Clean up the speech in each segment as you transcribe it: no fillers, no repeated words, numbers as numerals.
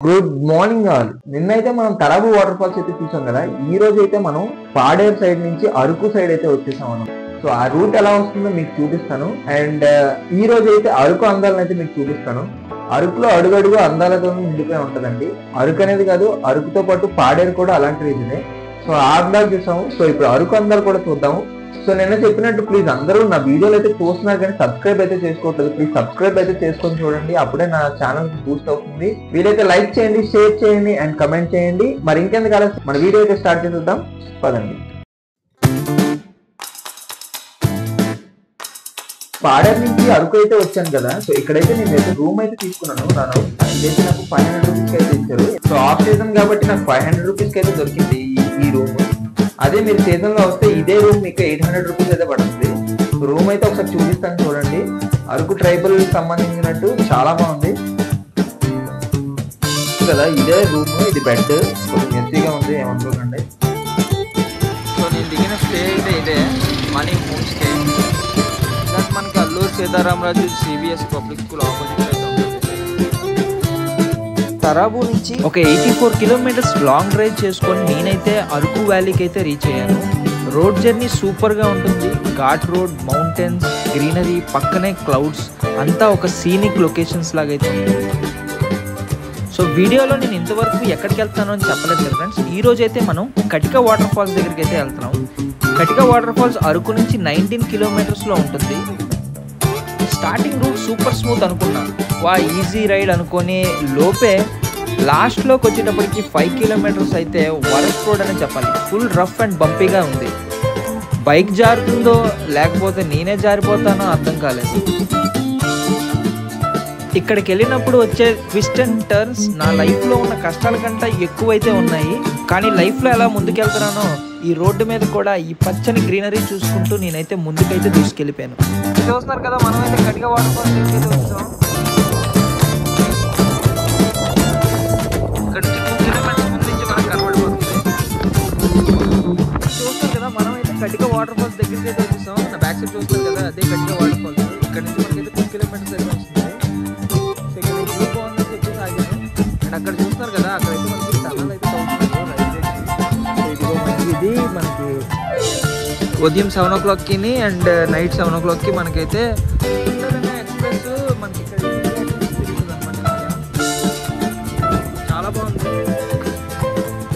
Good morning all. నిన్నైతే మనం తరాబు water falls అయితే చూసాం కదా. ఈ రోజు అయితే మనం పాడేరు సైడ్ నుంచి అరకు సైడ్ అయితే వచ్చేసాం మనం. సో ఆ రూట్ ఎలా వస్తుందో మీకు చూపిస్తాను. అండ్ ఈ రోజు అయితే అరకు అందాలను అయితే మీకు చూపిస్తాను. అరకులో అడుగడుగు అందాలతో నిండిపోయి ఉంటదండి. అరకు అనేది కాదు, అరకుతో పాటు పాడేరు కూడా అలాంటి రీజనే. సో ఆ అందాలు చూసాము. సో ఇప్పుడు అరకు అందాలు కూడా చూద్దాము. సో నిన్న చెప్పినట్టు ప్లీజ్ అందరూ నా వీడియోలు అయితే చూస్తున్నారు కానీ సబ్స్క్రైబ్ అయితే చేసుకోవట్లేదు. ప్లీజ్ సబ్స్క్రైబ్ అయితే చేసుకొని చూడండి, అప్పుడే నా ఛానల్ బూస్ట్ అవుతుంది. వీలైతే లైక్ చేయండి, షేర్ చేయండి అండ్ కమెంట్ చేయండి. మరి ఇంకెందుకు ఆలస్యం, మన వీడియో అయితే స్టార్ట్ చేద్దాం పదండి. పాడేరు నుంచి అరకు అయితే వచ్చాను కదా. సో ఇక్కడైతే నేనైతే రూమ్ అయితే తీసుకున్నాను. ఇదైతే నాకు 500 రూపీస్కి అయితే ఇచ్చారు. సో ఆఫ్ సీజన్ కాబట్టి నాకు 500 రూపీస్కి అయితే దొరికింది ఈ రూమ్. అదే మీరు సీజన్ లో వస్తే ఇదే రూమ్ మీకు 800 రూపీస్ అయితే పడుతుంది. రూమ్ అయితే ఒకసారి చూపిస్తాను చూడండి. అరకు ట్రైబల్ సంబంధించినట్టు చాలా బాగుంది కదా. ఇదే రూమ్, ఇది బెడ్ కొంచెం మెస్సీగా ఉంది, ఏమనుకోకండి. సో నేను దిగిన స్టే అయితే ఇదే మనీ హోమ్ స్టే. ప్లస్ మనకి Alluri Sitaramaraju CBS public school opposite అయితే ఉంటుంది. తరాబు నుంచి ఒక 84 కిలోమీటర్స్ లాంగ్ డ్రైవ్ చేసుకొని నేనైతే అరకు వ్యాలీకి అయితే రీచ్ అయ్యాను. రోడ్ జర్నీ సూపర్గా ఉంటుంది. ఘాట్ రోడ్, మౌంటైన్స్, గ్రీనరీ, పక్కనే క్లౌడ్స్, అంతా ఒక సీనిక్ లొకేషన్స్ లాగా అయితే ఉంటుంది. సో వీడియోలో నేను ఇంతవరకు ఎక్కడికి వెళ్తాను అని చెప్పలేదు కదా ఫ్రెండ్స్. ఈ రోజు అయితే మనం కటిక వాటర్ ఫాల్స్ దగ్గరికి అయితే వెళ్తున్నాం. కటిక వాటర్ ఫాల్స్ అరకు నుంచి 19 కిలోమీటర్స్లో ఉంటుంది. స్టార్టింగ్ రూట్ సూపర్ స్మూత్ అనుకున్నాను, ఈజీ రైడ్ అనుకొని లోపే లాస్ట్లోకి వచ్చేటప్పటికి 5 కిలోమీటర్స్ అయితే వరస్ట్ రోడ్ అని చెప్పాలి. ఫుల్ రఫ్ అండ్ బంపీగా ఉంది. బైక్ జారుతుందో లేకపోతే నేనే జారిపోతానో అర్థం కాలేదు. ఇక్కడికి వెళ్ళినప్పుడు వచ్చే ట్విస్ట్ అండ్ టర్న్స్ నా లైఫ్లో ఉన్న కష్టాల కంటే ఎక్కువైతే ఉన్నాయి. కానీ లైఫ్లో ఎలా ముందుకెళ్తున్నానో ఈ రోడ్డు మీద కూడా ఈ పచ్చని గ్రీనరీ చూసుకుంటూ నేనైతే ముందుకైతే దూసుకెళ్ళిపోయాను. చూస్తున్నారు కదా, మనమైతే కటిక వాటర్ ఫాల్స్ దగ్గరికి వచ్చాం. ఇక్కడ నుంచి 2 కిలోమీటర్స్ ముందు నుంచి మనకు కనబడిపోతుంది. చూస్తారు కదా, మనమైతే కటిక వాటర్ ఫాల్స్ దగ్గరికి అయితే వచ్చేసాం. నా బ్యాక్ సైడ్ చూస్తారు కదా, అదే కటిక వాటర్ ఫాల్స్. ఇక్కడ నుంచి మనకైతే 2 కిలోమీటర్స్ అయితే వస్తుంది. సో ఇక్కడ వ్యూ బాగుందని చెప్పేసి ఆగాను. అండ్ అక్కడ చూస్తున్నారు కదా, అక్కడైతే మనకి టనల్ అయితే అవుతున్నారు రైల్వే. ఇది మనకి ఉదయం 7 o'clockకి అండ్ నైట్ 7 o'clockకి మనకైతే ఎక్స్ప్రెస్ మనకి ఇక్కడ తిరుగుతుంది అనమాట. చాలా బాగుంది.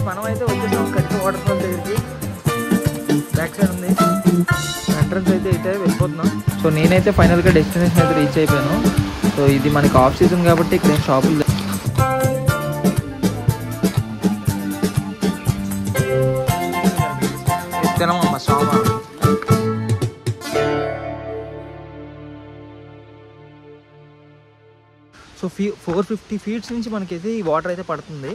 మనమైతే వచ్చేసాం కటిక వాటర్ ఫాల్ దగ్గరికి. బ్యాక్ సైడ్ ఉంది ఎంట్రన్స్ అయితే వెళ్ళిపోతున్నాం. సో నేనైతే ఫైనల్గా డెస్టినేషన్ అయితే రీచ్ అయిపోయాను. సో ఇది మనకి ఆఫ్ సీజన్ కాబట్టి ఇక్కడ ఏం షాపులు తినమమ్మా షాప్. సో 450 feet నుంచి మనకైతే ఈ వాటర్ అయితే పడుతుంది.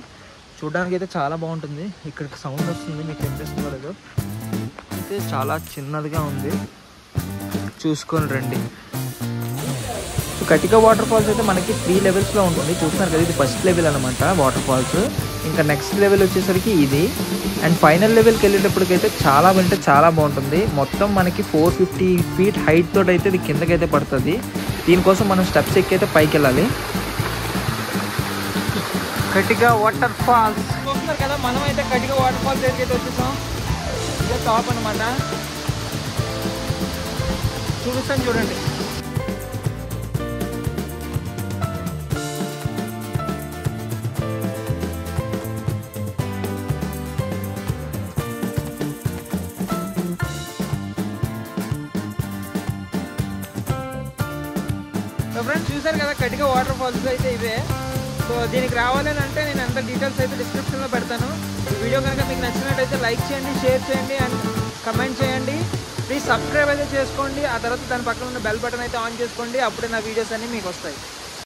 చూడడానికి అయితే చాలా బాగుంటుంది. ఇక్కడికి సౌండ్ వస్తుంది, మీకు వినిపిస్తుందో లేదో. అయితే చాలా చిన్నదిగా ఉంది, చూసుకొని రండి. సో కటిక వాటర్ ఫాల్స్ అయితే మనకి 3 లెవెల్స్లో ఉంటుంది. చూస్తున్నారు కదా, ఇది ఫస్ట్ లెవెల్ అనమాట వాటర్ ఫాల్స్. ఇంకా నెక్స్ట్ లెవెల్ వచ్చేసరికి ఇది. అండ్ ఫైనల్ లెవెల్కి వెళ్ళేటప్పటికైతే చాలా అంటే చాలా బాగుంటుంది. మొత్తం మనకి 450 feet హైట్ తోటి అయితే ఇది కిందకైతే పడుతుంది. దీనికోసం మనం స్టెప్స్ ఎక్కి అయితే పైకి వెళ్ళాలి. కటిక వాటర్ ఫాల్స్ చూస్తున్నారు కదా, మనం అయితే కటిక వాటర్ ఫాల్స్ దగ్గరికి అయితే వచ్చేసాం. ఇదే టాప్ అనమాట. చూపిస్తాను చూడండి. ఫ్రెండ్స్ చూసారు కదా, కటిక వాటర్ ఫాల్స్ అయితే ఇవే. సో దీనికి రావాలని అంటే నేను అంత డీటెయిల్స్ అయితే డిస్క్రిప్షన్లో పెడతాను. ఈ వీడియో కనుక మీకు నచ్చినట్టయితే లైక్ చేయండి, షేర్ చేయండి అండ్ కమెంట్ చేయండి. ప్లీజ్ సబ్స్క్రైబ్ అయితే చేసుకోండి. ఆ తర్వాత దాని పక్కన ఉన్న బెల్ బటన్ అయితే ఆన్ చేసుకోండి, అప్పుడే నా వీడియోస్ అన్నీ మీకు వస్తాయి.